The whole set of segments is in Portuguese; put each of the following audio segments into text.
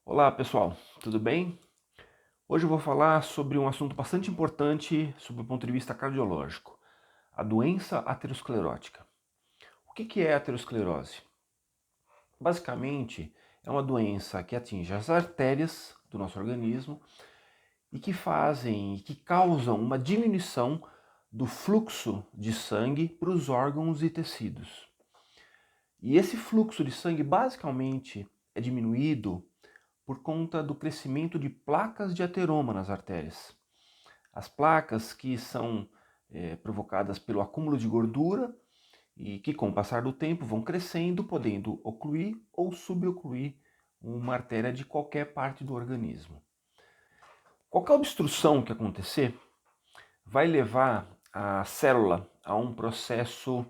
Olá pessoal, tudo bem? Hoje eu vou falar sobre um assunto bastante importante sob o ponto de vista cardiológico, a doença aterosclerótica. O que é a aterosclerose? Basicamente, é uma doença que atinge as artérias do nosso organismo e que causam uma diminuição do fluxo de sangue para os órgãos e tecidos. E esse fluxo de sangue basicamente é diminuído por conta do crescimento de placas de ateroma nas artérias. As placas que são provocadas pelo acúmulo de gordura e que, com o passar do tempo, vão crescendo, podendo ocluir ou subocluir uma artéria de qualquer parte do organismo. Qualquer obstrução que acontecer vai levar a célula a um processo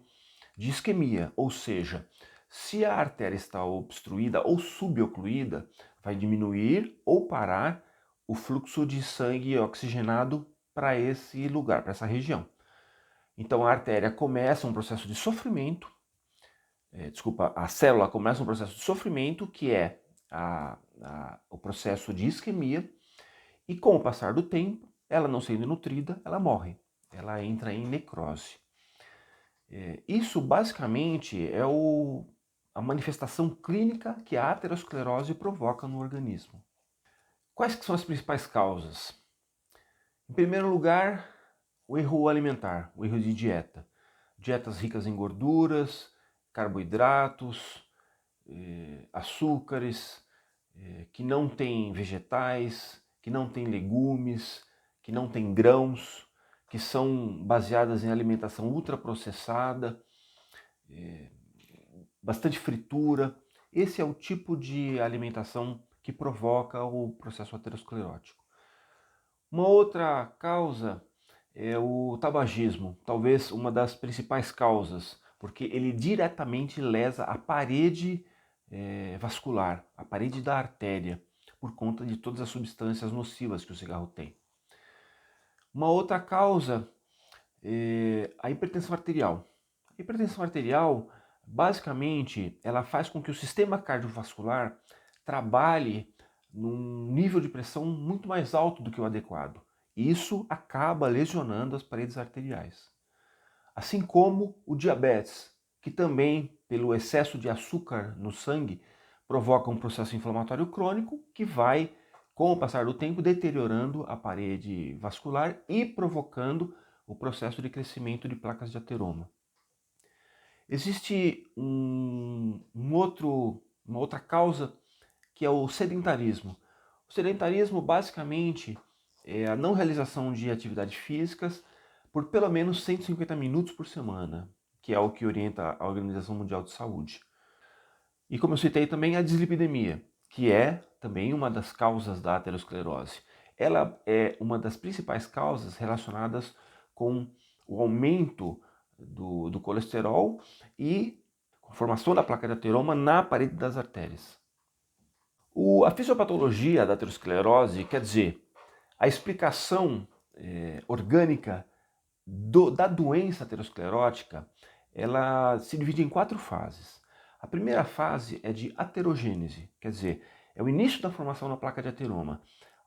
de isquemia, ou seja, se a artéria está obstruída ou subocluída, vai diminuir ou parar o fluxo de sangue oxigenado para esse lugar, para essa região. Então a artéria começa um processo de sofrimento, a célula começa um processo de sofrimento, que é o processo de isquemia, e com o passar do tempo, ela não sendo nutrida, ela morre, ela entra em necrose. Isso basicamente é a manifestação clínica que a aterosclerose provoca no organismo. Quais que são as principais causas? Em primeiro lugar, o erro alimentar, o erro de dieta. Dietas ricas em gorduras, carboidratos, açúcares, que não têm vegetais, que não têm legumes, que não têm grãos, que são baseadas em alimentação ultraprocessada, bastante fritura. Esse é o tipo de alimentação que provoca o processo aterosclerótico. Uma outra causa é o tabagismo, talvez uma das principais causas, porque ele diretamente lesa a parede vascular, a parede da artéria, por conta de todas as substâncias nocivas que o cigarro tem. Uma outra causa é a hipertensão arterial. A hipertensão arterial, basicamente, ela faz com que o sistema cardiovascular trabalhe num nível de pressão muito mais alto do que o adequado. Isso acaba lesionando as paredes arteriais. Assim como o diabetes, que também, pelo excesso de açúcar no sangue, provoca um processo inflamatório crônico que vai, com o passar do tempo, deteriorando a parede vascular e provocando o processo de crescimento de placas de ateroma. Existe uma outra causa, que é o sedentarismo. O sedentarismo basicamente é a não realização de atividades físicas por pelo menos 150 minutos por semana, que é o que orienta a Organização Mundial de Saúde. E como eu citei também, a dislipidemia, que é também uma das causas da aterosclerose. Ela é uma das principais causas relacionadas com o aumento do colesterol e a formação da placa de ateroma na parede das artérias. A fisiopatologia da aterosclerose, quer dizer, a explicação orgânica da doença aterosclerótica, ela se divide em 4 fases. A primeira fase é de aterogênese, quer dizer, é o início da formação da placa de ateroma,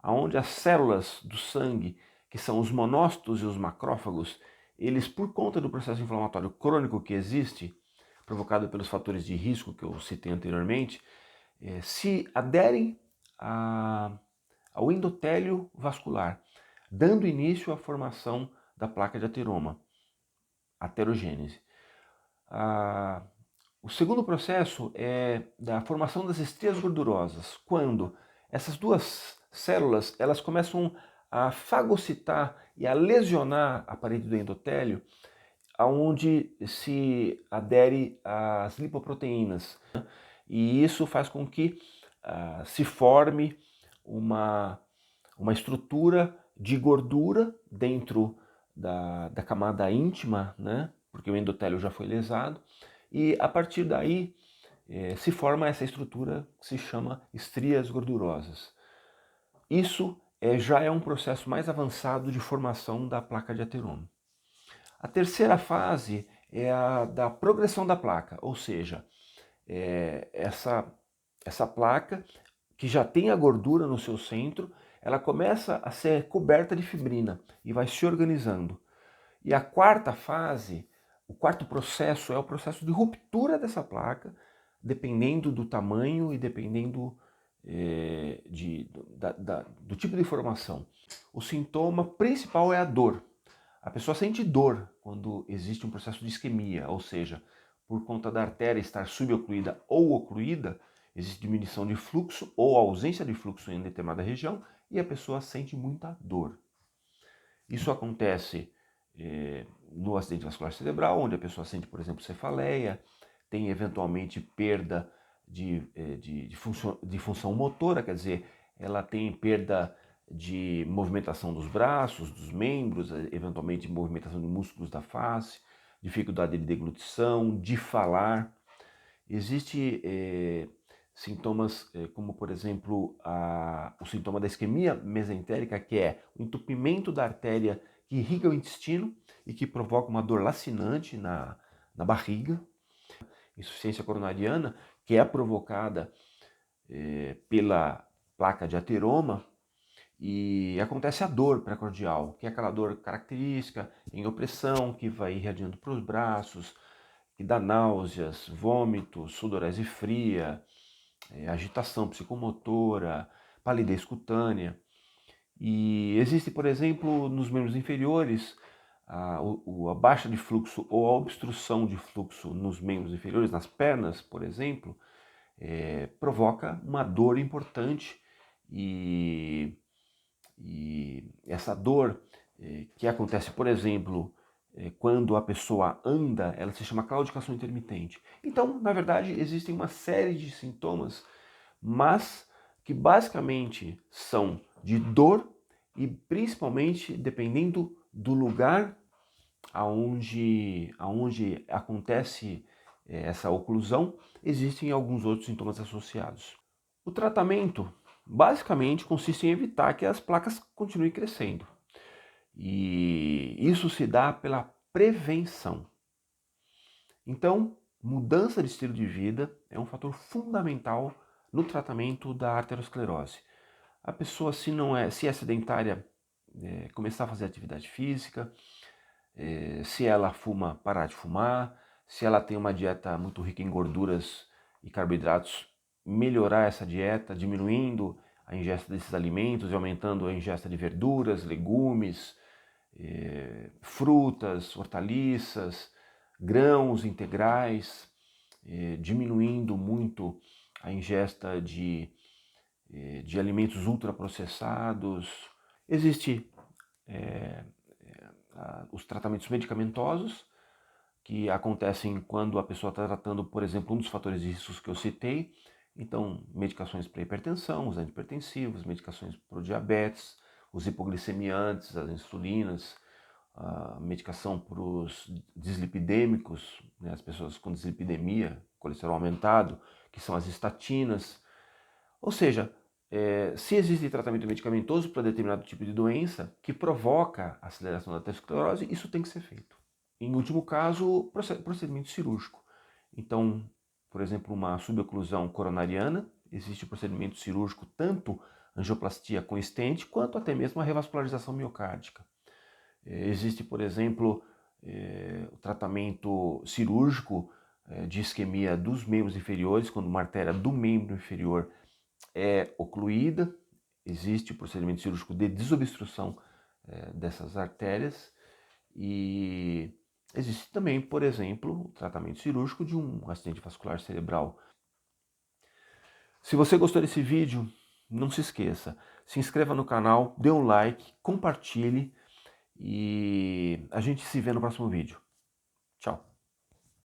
onde as células do sangue, que são os monócitos e os macrófagos, eles, por conta do processo inflamatório crônico que existe, provocado pelos fatores de risco que eu citei anteriormente, se aderem ao endotélio vascular, dando início à formação da placa de ateroma, aterogênese. O segundo processo é da formação das estrias gordurosas, quando essas duas células elas começam a fagocitar e a lesionar a parede do endotélio, aonde se adere às lipoproteínas. E isso faz com que se forme uma estrutura de gordura dentro da camada íntima, né? Porque o endotélio já foi lesado, e a partir daí se forma essa estrutura que se chama estrias gordurosas. Isso já é um processo mais avançado de formação da placa de ateroma. A terceira fase é a da progressão da placa, ou seja, essa placa que já tem a gordura no seu centro, ela começa a ser coberta de fibrina e vai se organizando. E a quarta fase, o quarto processo é o processo de ruptura dessa placa, dependendo do tamanho e dependendo do tipo de formação. O sintoma principal é a dor. A pessoa sente dor quando existe um processo de isquemia, ou seja, por conta da artéria estar subocluída ou ocluída, existe diminuição de fluxo ou ausência de fluxo em determinada região e a pessoa sente muita dor. Isso acontece no acidente vascular cerebral, onde a pessoa sente, por exemplo, cefaleia, tem eventualmente perda de função motora, quer dizer, ela tem perda de movimentação dos braços, dos membros, eventualmente movimentação de músculos da face, dificuldade de deglutição, de falar. Existem sintomas como, por exemplo, o sintoma da isquemia mesentérica, que é o entupimento da artéria que irriga o intestino e que provoca uma dor lacinante na barriga. Insuficiência coronariana, que é provocada pela placa de ateroma, e acontece a dor precordial, que é aquela dor característica em opressão, que vai irradiando para os braços, que dá náuseas, vômitos, sudorese fria, agitação psicomotora, palidez cutânea. E existe, por exemplo, nos membros inferiores, a baixa de fluxo ou a obstrução de fluxo nos membros inferiores, nas pernas, por exemplo, provoca uma dor importante e essa dor que acontece, por exemplo, quando a pessoa anda, ela se chama claudicação intermitente. Então, na verdade, existem uma série de sintomas, mas que basicamente são de dor e principalmente dependendo do lugar aonde acontece essa oclusão, existem alguns outros sintomas associados. O tratamento basicamente consiste em evitar que as placas continuem crescendo. E isso se dá pela prevenção. Então, mudança de estilo de vida é um fator fundamental no tratamento da arteriosclerose. A pessoa, se é sedentária, começar a fazer atividade física, se ela fuma, parar de fumar, se ela tem uma dieta muito rica em gorduras e carboidratos, melhorar essa dieta, diminuindo a ingesta desses alimentos e aumentando a ingesta de verduras, legumes, frutas, hortaliças, grãos integrais, diminuindo muito a ingesta de alimentos ultraprocessados. Existem os tratamentos medicamentosos, que acontecem quando a pessoa está tratando, por exemplo, um dos fatores de risco que eu citei. Então, medicações para hipertensão, os antihipertensivos, medicações para o diabetes, os hipoglicemiantes, as insulinas, a medicação para os dislipidêmicos, né, as pessoas com dislipidemia, colesterol aumentado, que são as estatinas. Ou seja, se existe tratamento medicamentoso para determinado tipo de doença que provoca a aceleração da aterosclerose, isso tem que ser feito. Em último caso, procedimento cirúrgico. Então, por exemplo, uma suboclusão coronariana, existe o procedimento cirúrgico, tanto angioplastia com stent, quanto até mesmo a revascularização miocárdica. Existe, por exemplo, o tratamento cirúrgico de isquemia dos membros inferiores, quando uma artéria do membro inferior é ocluída, existe o procedimento cirúrgico de desobstrução dessas artérias, e existe também, por exemplo, o tratamento cirúrgico de um acidente vascular cerebral. Se você gostou desse vídeo, não se esqueça, se inscreva no canal, dê um like, compartilhe e a gente se vê no próximo vídeo.